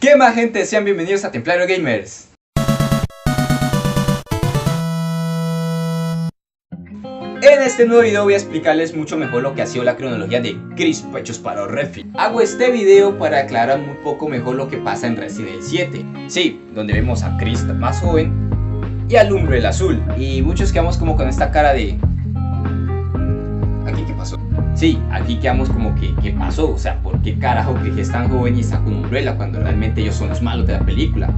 ¿Qué más, gente? Sean bienvenidos a Templario Gamers. En este nuevo video voy a explicarles mucho mejor lo que ha sido la cronología de Chris Pechos para Redfield. Hago este video para aclarar un poco mejor lo que pasa en Resident Evil 7. Sí, donde vemos a Chris más joven y al Umbrella azul. Y muchos quedamos como con esta cara de... ¿Aquí qué pasó? Sí, aquí quedamos como que ¿qué pasó? O sea, ¿por qué carajo Chris es tan joven y está con Umbrella cuando realmente ellos son los malos de la película?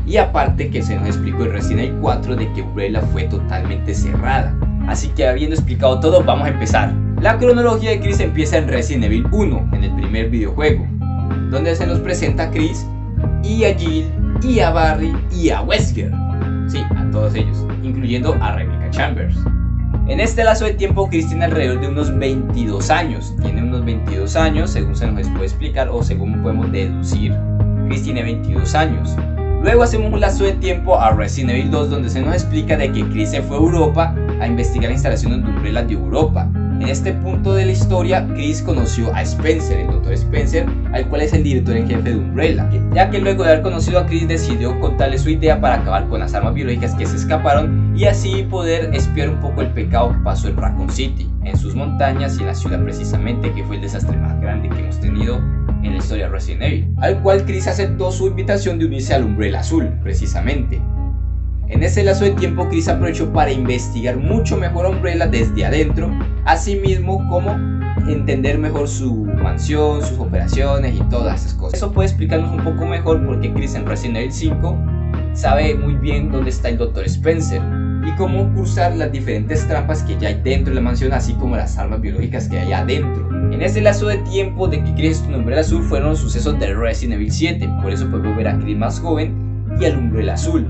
Y aparte que se nos explicó en Resident Evil 4 de que Umbrella fue totalmente cerrada. Así que habiendo explicado todo, vamos a empezar. La cronología de Chris empieza en Resident Evil 1, en el primer videojuego, donde se nos presenta a Chris y a Jill y a Barry y a Wesker. Sí, a todos ellos, incluyendo a Rebecca Chambers. En este lazo de tiempo Chris tiene alrededor de unos 22 años. Tiene unos 22 años, según se nos puede explicar o según podemos deducir. Chris tiene 22 años. Luego hacemos un lazo de tiempo a Resident Evil 2, donde se nos explica de que Chris se fue a Europa a investigar la instalación de Umbrella de Europa. En este punto de la historia, Chris conoció a Spencer, el Dr. Spencer, al cual es el director en jefe de Umbrella, ya que luego de haber conocido a Chris decidió contarle su idea para acabar con las armas biológicas que se escaparon y así poder espiar un poco el pecado que pasó en Raccoon City, en sus montañas y en la ciudad precisamente, que fue el desastre más grande que hemos tenido en la historia de Resident Evil, al cual Chris aceptó su invitación de unirse al Umbrella azul, precisamente. En ese lazo de tiempo Chris aprovechó para investigar mucho mejor a Umbrella desde adentro, así mismo como entender mejor su mansión, sus operaciones y todas esas cosas. Eso puede explicarnos un poco mejor porque Chris en Resident Evil 5 sabe muy bien dónde está el Dr. Spencer y cómo cruzar las diferentes trampas que ya hay dentro de la mansión, así como las armas biológicas que hay adentro. En ese lazo de tiempo de que Chris es un Umbrella azul fueron los sucesos de Resident Evil 7, por eso podemos ver a Chris más joven y al Umbrella azul.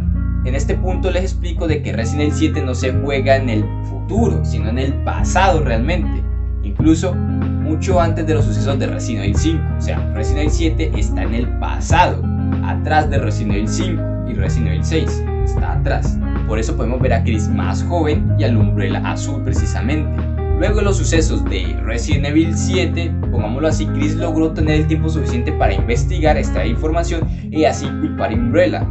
En este punto les explico de que Resident Evil 7 no se juega en el futuro, sino en el pasado realmente, incluso mucho antes de los sucesos de Resident Evil 5. O sea, Resident Evil 7 está en el pasado, atrás de Resident Evil 5, y Resident Evil 6 está atrás. Por eso podemos ver a Chris más joven y al Umbrella azul precisamente. Luego de los sucesos de Resident Evil 7, pongámoslo así, Chris logró tener el tiempo suficiente para investigar, extraer información y así culpar a Umbrella.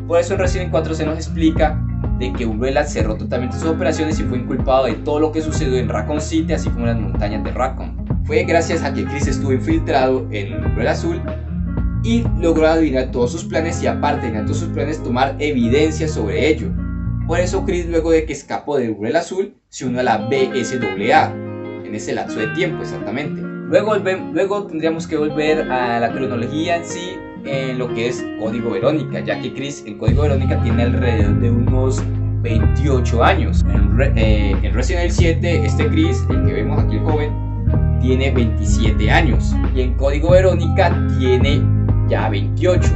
Por eso en Resident Evil 4 se nos explica de que Umbrella cerró totalmente sus operaciones y fue inculpado de todo lo que sucedió en Raccoon City, así como en las montañas de Raccoon. Fue gracias a que Chris estuvo infiltrado en Umbrella azul y logró adivinar todos sus planes y aparte de adivinar todos sus planes tomar evidencia sobre ello. Por eso Chris, luego de que escapó de Umbrella azul, se unió a la BSAA en ese lapso de tiempo exactamente. Luego tendríamos que volver a la cronología en sí, en lo que es Código Verónica, ya que Chris en Código Verónica tiene alrededor de unos 28 años. En Resident Evil 7, este Chris, el que vemos aquí el joven, tiene 27 años y en Código Verónica tiene ya 28.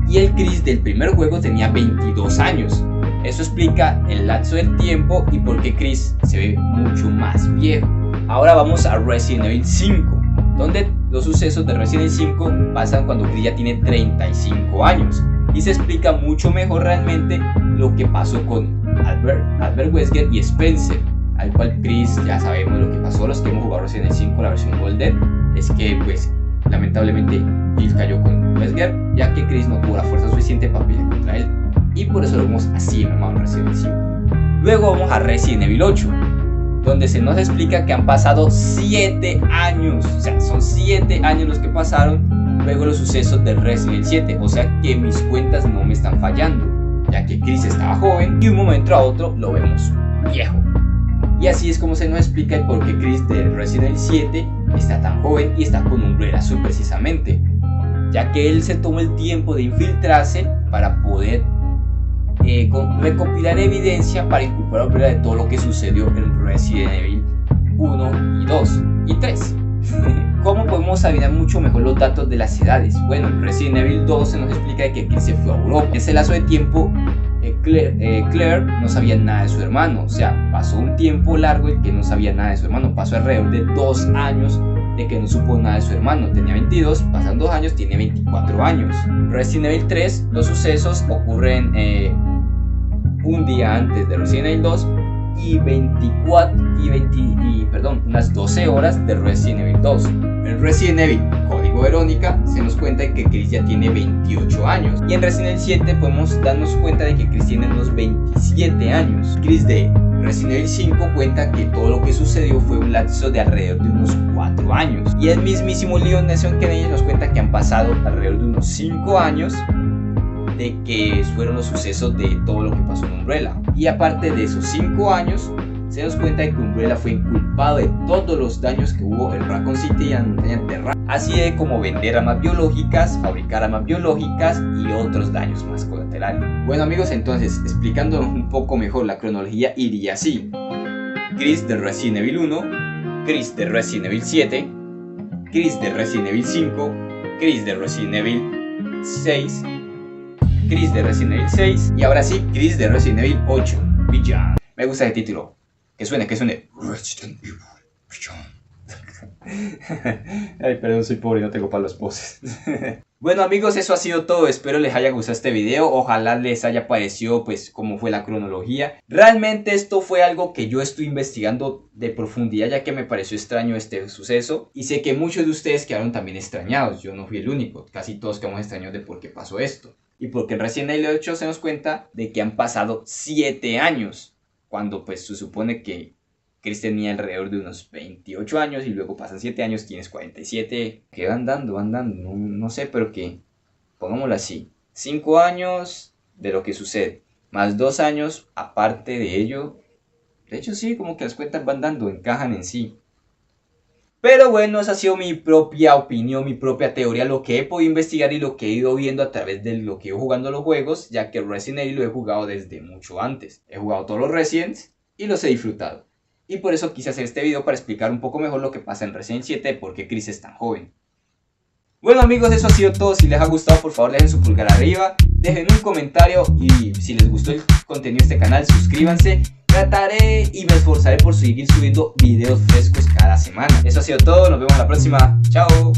Y el Chris del primer juego tenía 22 años. Eso explica el lapso del tiempo y por qué Chris se ve mucho más viejo. Ahora vamos a Resident Evil 5, donde los sucesos de Resident Evil 5 pasan cuando Chris ya tiene 35 años y se explica mucho mejor realmente lo que pasó con Albert Wesker y Spencer, al cual Chris ya sabemos lo que pasó. Los que hemos jugado Resident Evil 5, la versión Golden, es que pues lamentablemente Jill cayó con Wesker, ya que Chris no tuvo la fuerza suficiente para pelear contra él y por eso lo vemos así en Resident Evil 5. Luego vamos a Resident Evil 8, donde se nos explica que han pasado 7 años, o sea, son 7 años los que pasaron luego de los sucesos de Resident Evil 7, o sea que mis cuentas no me están fallando, ya que Chris estaba joven y de un momento a otro lo vemos viejo. Y así es como se nos explica el por qué Chris de Resident Evil 7 está tan joven y está con Umbrella azul precisamente, ya que él se tomó el tiempo de infiltrarse para poder recopilar evidencia para inculpar a Umbrella de todo lo que sucedió en Resident Evil 1 y 2 y 3. ¿Cómo podemos adivinar mucho mejor los datos de las edades? Bueno, en Resident Evil 2 se nos explica que Chris se fue a Europa. En ese lazo de tiempo Claire no sabía nada de su hermano, o sea, pasó un tiempo largo en que no sabía nada de su hermano, pasó alrededor de 2 años de que no supo nada de su hermano. Tenía 22, pasan 2 años, tiene 24 años. Resident Evil 3, los sucesos ocurren un día antes de Resident Evil 2 y unas 12 horas de Resident Evil 2. En Resident Evil Código Código Verónica se nos cuenta de que Chris ya tiene 28 años. Y en Resident Evil 7 podemos darnos cuenta de que Chris tiene unos 27 años. Chris de Resident Evil 5 cuenta que todo lo que sucedió fue un lapso de alrededor de unos 4 años. Y el mismísimo Leon Neson Kennedy nos cuenta que han pasado alrededor de unos 5 años de que fueron los sucesos de todo lo que pasó en Umbrella. Y aparte de esos 5 años, se nos cuenta de que Umbrella fue inculpado de todos los daños que hubo en Raccoon City y en la montaña Terra, así de como vender armas biológicas, fabricar armas biológicas y otros daños más colaterales. Bueno amigos, entonces explicándonos un poco mejor, la cronología iría así: Chris de Resident Evil 1, Chris de Resident Evil 7, Chris de Resident Evil 5, Chris de Resident Evil 6, Chris de Resident Evil 6 y ahora sí, Chris de Resident Evil 8, Beyond. Me gusta ese título. Que suene Resident Evil Beyond. Ay, perdón, soy pobre y no tengo para los voces. Bueno amigos, eso ha sido todo. Espero les haya gustado este video. Ojalá les haya parecido pues cómo fue la cronología. Realmente esto fue algo que yo estoy investigando de profundidad, ya que me pareció extraño este suceso. Y sé que muchos de ustedes quedaron también extrañados. Yo no fui el único. Casi todos quedamos extrañados de por qué pasó esto. Y porque en Resident Evil 8 se nos cuenta de que han pasado 7 años. Cuando pues se supone que Chris tenía alrededor de unos 28 años y luego pasan 7 años, tienes 47. Que van dando, no sé, pero que, pongámoslo así, 5 años de lo que sucede, más 2 años aparte de ello. De hecho sí, como que las cuentas van dando, encajan en sí. Pero bueno, esa ha sido mi propia opinión, mi propia teoría, lo que he podido investigar y lo que he ido viendo a través de lo que he ido jugando los juegos, ya que Resident Evil lo he jugado desde mucho antes. He jugado todos los Residents y los he disfrutado. Y por eso quise hacer este video para explicar un poco mejor lo que pasa en Resident Evil 7, por qué Chris es tan joven. Bueno amigos, eso ha sido todo. Si les ha gustado, por favor dejen su pulgar arriba, dejen un comentario y si les gustó el contenido de este canal, suscríbanse. Trataré y me esforzaré por seguir subiendo videos frescos cada semana. Eso ha sido todo, nos vemos la próxima. Chao.